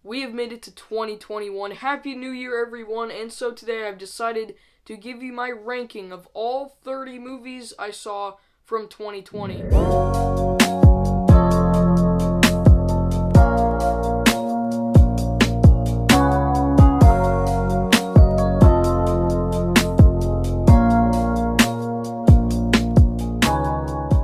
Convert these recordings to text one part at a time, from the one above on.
We have made it to 2021. Happy New Year, everyone. And so today I've decided to give you my ranking of all 30 movies I saw from 2020.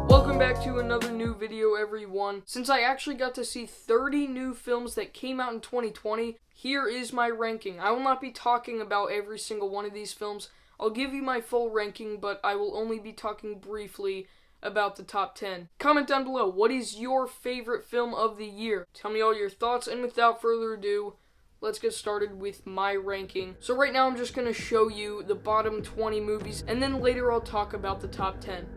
Welcome back to another new video, everyone. Since I actually got to see 30 new films that came out in 2020, here is my ranking. I will not be talking about every single one of these films. I'll give you my full ranking, but I will only be talking briefly about the top 10. Comment down below, what is your favorite film of the year? Tell me all your thoughts, and without further ado, let's get started with my ranking. So right now I'm just going to show you the bottom 20 movies, and then later I'll talk about the top 10.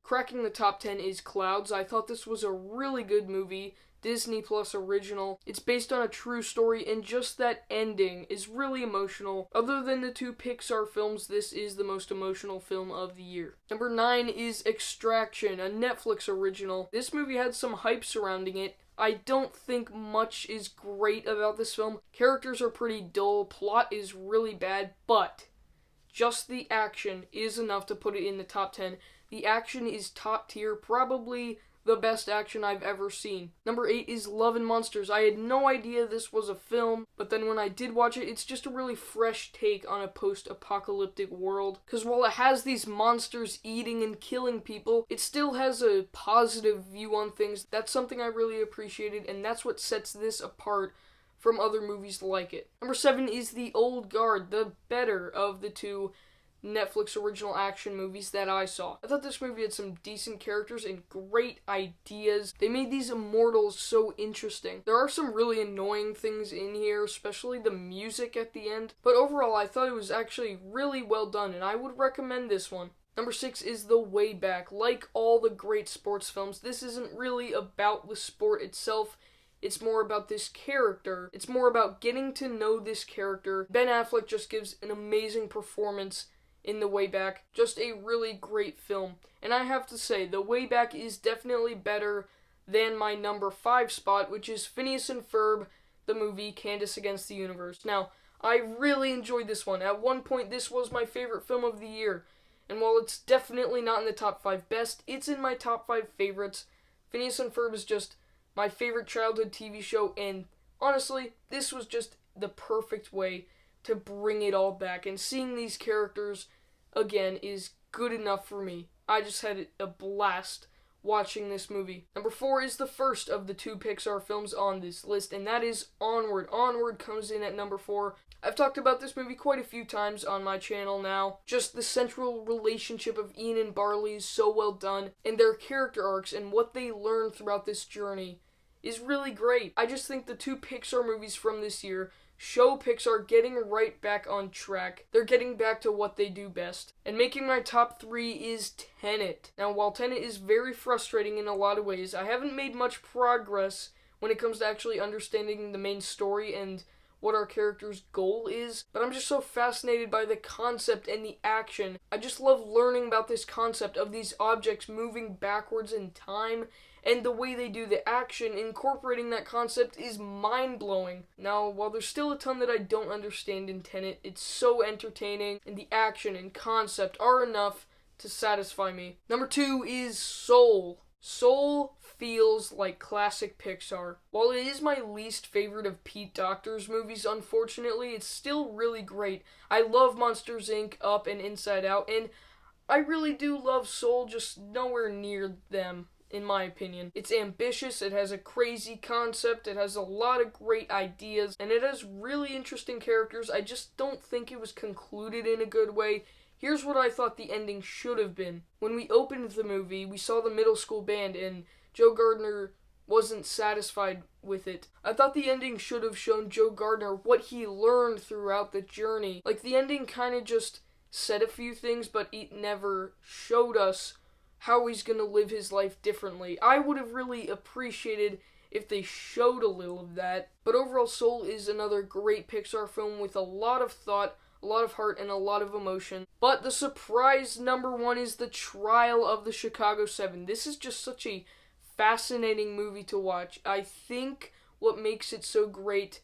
Cracking the top 10 is Clouds. I thought this was a really good movie, Disney Plus original. It's based on a true story, and just that ending is really emotional. Other than the two Pixar films, this is the most emotional film of the year. Number 9 is Extraction, a Netflix original. This movie had some hype surrounding it. I don't think much is great about this film. Characters are pretty dull, plot is really bad, but just the action is enough to put it in the top 10. The action is top tier, probably the best action I've ever seen. Number 8 is Love and Monsters. I had no idea this was a film, but then when I did watch it, it's just a really fresh take on a post-apocalyptic world. Because while it has these monsters eating and killing people, it still has a positive view on things. That's something I really appreciated, and that's what sets this apart from other movies like it. Number 7 is The Old Guard, the better of the two Netflix original action movies that I saw. I thought this movie had some decent characters and great ideas. They made these immortals so interesting. There are some really annoying things in here, especially the music at the end, but overall I thought it was actually really well done, and I would recommend this one. Number 6 is The Way Back. Like all the great sports films, this isn't really about the sport itself. It's more about this character. It's more about getting to know this character. Ben Affleck just gives an amazing performance in The Way Back. Just a really great film. And I have to say, The Way Back is definitely better than my number 5 spot, which is Phineas and Ferb, the movie Candace Against the Universe. Now, I really enjoyed this one. At one point, this was my favorite film of the year. And while it's definitely not in the top 5 best, it's in my top 5 favorites. Phineas and Ferb is just my favorite childhood TV show, and honestly, this was just the perfect way to bring it all back, and seeing these characters again is good enough for me. I just had a blast watching this movie. Number 4 is the first of the two Pixar films on this list, and that is Onward. Onward comes in at number 4. I've talked about this movie quite a few times on my channel now. Just the central relationship of Ian and Barley is so well done, and their character arcs and what they learn throughout this journey is really great. I just think the two Pixar movies from this year show Pixar getting right back on track. They're getting back to what they do best. And making my top 3 is Tenet. Now, while Tenet is very frustrating in a lot of ways, I haven't made much progress when it comes to actually understanding the main story and what our character's goal is, but I'm just so fascinated by the concept and the action. I just love learning about this concept of these objects moving backwards in time, and the way they do the action, incorporating that concept, is mind-blowing. Now, while there's still a ton that I don't understand in Tenet, it's so entertaining, and the action and concept are enough to satisfy me. Number 2 is Soul. Soul feels like classic Pixar. While it is my least favorite of Pete Docter's movies, unfortunately, it's still really great. I love Monsters, Inc., Up, and Inside Out, and I really do love Soul, just nowhere near them. in my opinion. It's ambitious, it has a crazy concept, it has a lot of great ideas, and it has really interesting characters. I just don't think it was concluded in a good way. Here's what I thought the ending should have been. When we opened the movie, we saw the middle school band, and Joe Gardner wasn't satisfied with it. I thought the ending should have shown Joe Gardner what he learned throughout the journey. Like, the ending kind of just said a few things, but it never showed us how he's gonna live his life differently. I would have really appreciated if they showed a little of that. But overall, Soul is another great Pixar film with a lot of thought, a lot of heart, and a lot of emotion. But the surprise number one is The Trial of the Chicago 7. This is just such a fascinating movie to watch. I think what makes it so great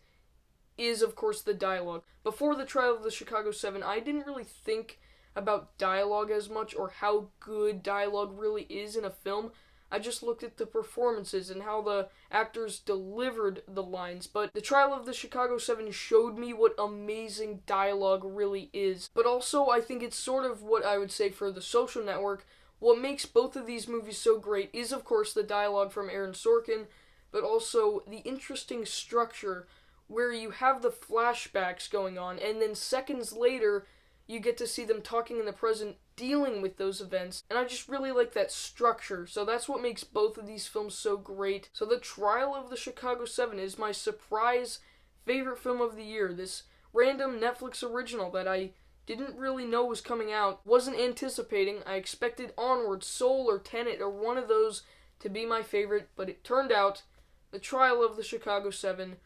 is, of course, the dialogue. Before The Trial of the Chicago 7, I didn't really think about dialogue as much, or how good dialogue really is in a film. I just looked at the performances and how the actors delivered the lines. But The Trial of the Chicago 7 showed me what amazing dialogue really is. But also, I think it's sort of what I would say for The Social Network. What makes both of these movies so great is, of course, the dialogue from Aaron Sorkin, but also the interesting structure where you have the flashbacks going on, and then seconds later, you get to see them talking in the present, dealing with those events, and I just really like that structure. So that's what makes both of these films so great. So The Trial of the Chicago 7 is my surprise favorite film of the year. This random Netflix original that I didn't really know was coming out, wasn't anticipating. I expected Onward, Soul, or Tenet, or one of those to be my favorite, but it turned out The Trial of the Chicago 7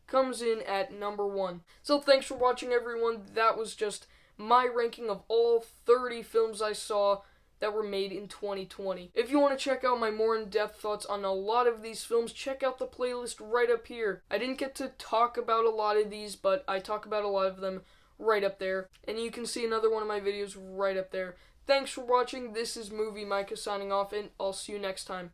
comes in at number one. So thanks for watching, everyone. That was just my ranking of all 30 films I saw that were made in 2020. If you want to check out my more in-depth thoughts on a lot of these films, check out the playlist right up here. I didn't get to talk about a lot of these, but I talk about a lot of them right up there. And you can see another one of my videos right up there. Thanks for watching. This is Movie Micah signing off, and I'll see you next time.